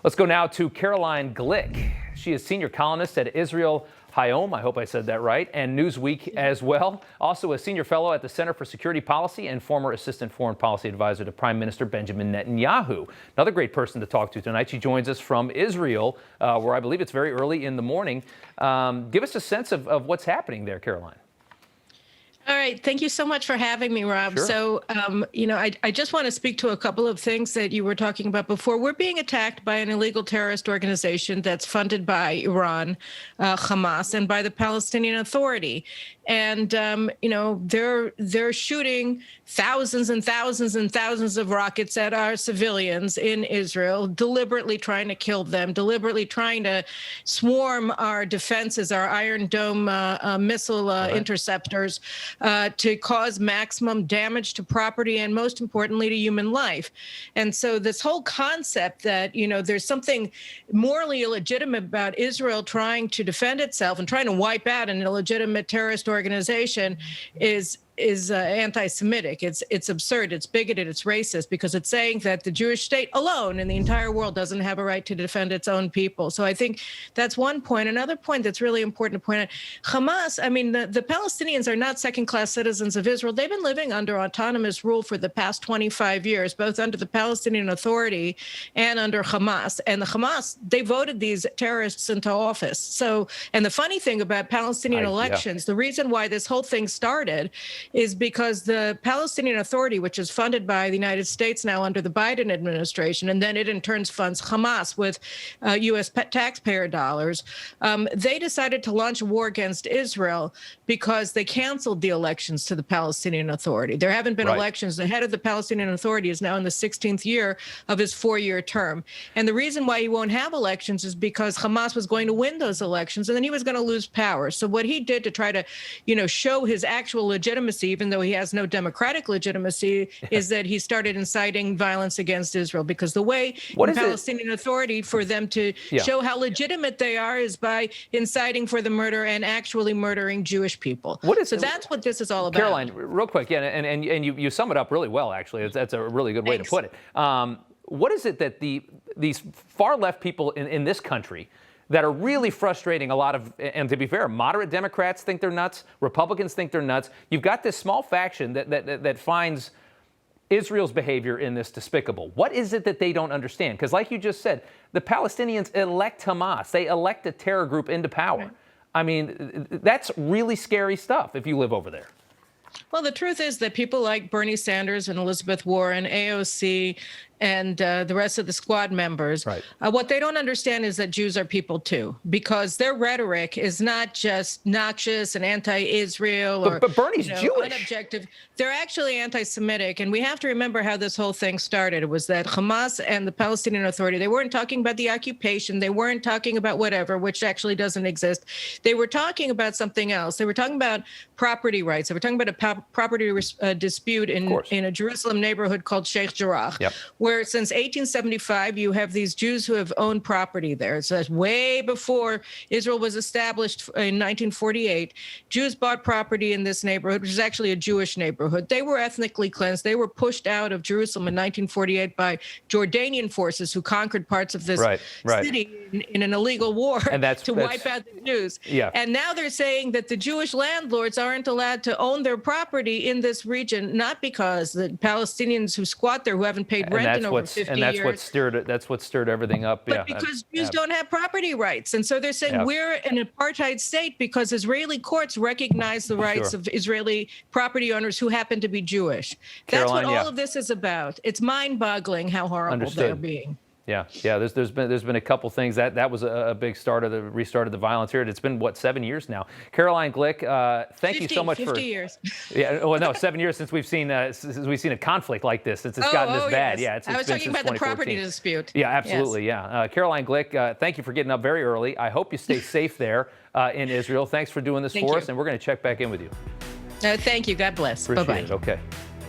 Let's go now to Caroline Glick. She is senior columnist at Israel Hayom, I hope I said that right, and Newsweek as well. Also a senior fellow at the Center for Security Policy and former assistant foreign policy advisor to Prime Minister Benjamin Netanyahu. Another great person to talk to tonight. She joins us from Israel, where I believe it's very early in the morning. Give us a sense of what's happening there, Caroline. All right. Thank you so much for having me, Rob. Sure. So, I just want to speak to a couple of things that you were talking about before. We're being attacked by an illegal terrorist organization that's funded by Iran, Hamas, and by the Palestinian Authority. And, they're shooting thousands and thousands and thousands of rockets at our civilians in Israel, deliberately trying to kill them, deliberately trying to swarm our defenses, our Iron Dome missile interceptors, to cause maximum damage to property and, most importantly, to human life. And so this whole concept that, there's something morally illegitimate about Israel trying to defend itself and trying to wipe out an illegitimate terrorist organization is anti-Semitic. It's absurd. It's bigoted. It's racist, because it's saying that the Jewish state alone in the entire world doesn't have a right to defend its own people. So I think that's one point. Another point that's really important to point out: Hamas. I mean, the Palestinians are not second-class citizens of Israel. They've been living under autonomous rule for the past 25 years, both under the Palestinian Authority and under Hamas. And the Hamas, they voted these terrorists into office. So, and the funny thing about Palestinian elections, the reason why this whole thing started is because the Palestinian Authority, which is funded by the United States now under the Biden administration, and then it in turn funds Hamas with U.S. taxpayer dollars, they decided to launch a war against Israel because they canceled the elections to the Palestinian Authority. There haven't been elections. The head of the Palestinian Authority is now in the 16th year of his 4-year term. And the reason why he won't have elections is because Hamas was going to win those elections, and then he was going to lose power. So what he did to try to, show his actual legitimacy, even though he has no democratic legitimacy, is that he started inciting violence against Israel. Because the way the Palestinian Authority for them to show how legitimate they are is by inciting for the murder and actually murdering Jewish people. So that's what this is all about. Caroline, real quick, and you sum it up really well, actually. That's a really good way to put it. What is it that these far left people in this country that are really frustrating a lot of, and to be fair, moderate Democrats think they're nuts, Republicans think they're nuts. You've got this small faction that finds Israel's behavior in this despicable. What is it that they don't understand? Because like you just said, the Palestinians elect Hamas. They elect a terror group into power. I mean, that's really scary stuff if you live over there. Well, the truth is that people like Bernie Sanders and Elizabeth Warren, AOC, and the rest of the squad members, what they don't understand is that Jews are people too, because their rhetoric is not just noxious and anti-Israel or but Bernie's Jewish. Unobjective. They're actually anti-Semitic, and we have to remember how this whole thing started. It was that Hamas and the Palestinian Authority, they weren't talking about the occupation, they weren't talking about whatever, which actually doesn't exist. They were talking about something else. They were talking about property rights. They were talking about a property dispute in a Jerusalem neighborhood called Sheikh Jarrah, where since 1875, you have these Jews who have owned property there. So way before Israel was established in 1948, Jews bought property in this neighborhood, which is actually a Jewish neighborhood. They were ethnically cleansed. They were pushed out of Jerusalem in 1948 by Jordanian forces who conquered parts of this city in an illegal war to wipe out the Jews. And now they're saying that the Jewish landlords aren't allowed to own their property in this region, not because the Palestinians who squat there, who haven't paid rent in over 50 years. And that's what stirred everything up. But because Jews don't have property rights. And so they're saying we're an apartheid state because Israeli courts recognize the rights of Israeli property owners who happen to be Jewish. That's what all of this is about. It's mind-boggling how horrible they're being. There's been a couple things that was a big restart of the violence here. It's been 7 years now. Caroline Glick, thank you so much 50 years. 7 years since we've seen a conflict like this. It's gotten this bad. I was talking about the property dispute. Absolutely. Caroline Glick, thank you for getting up very early. I hope you stay safe there in Israel. Thanks for doing this for us, and we're going to check back in with you. Thank you. God bless. Appreciate Bye-bye. it. Okay.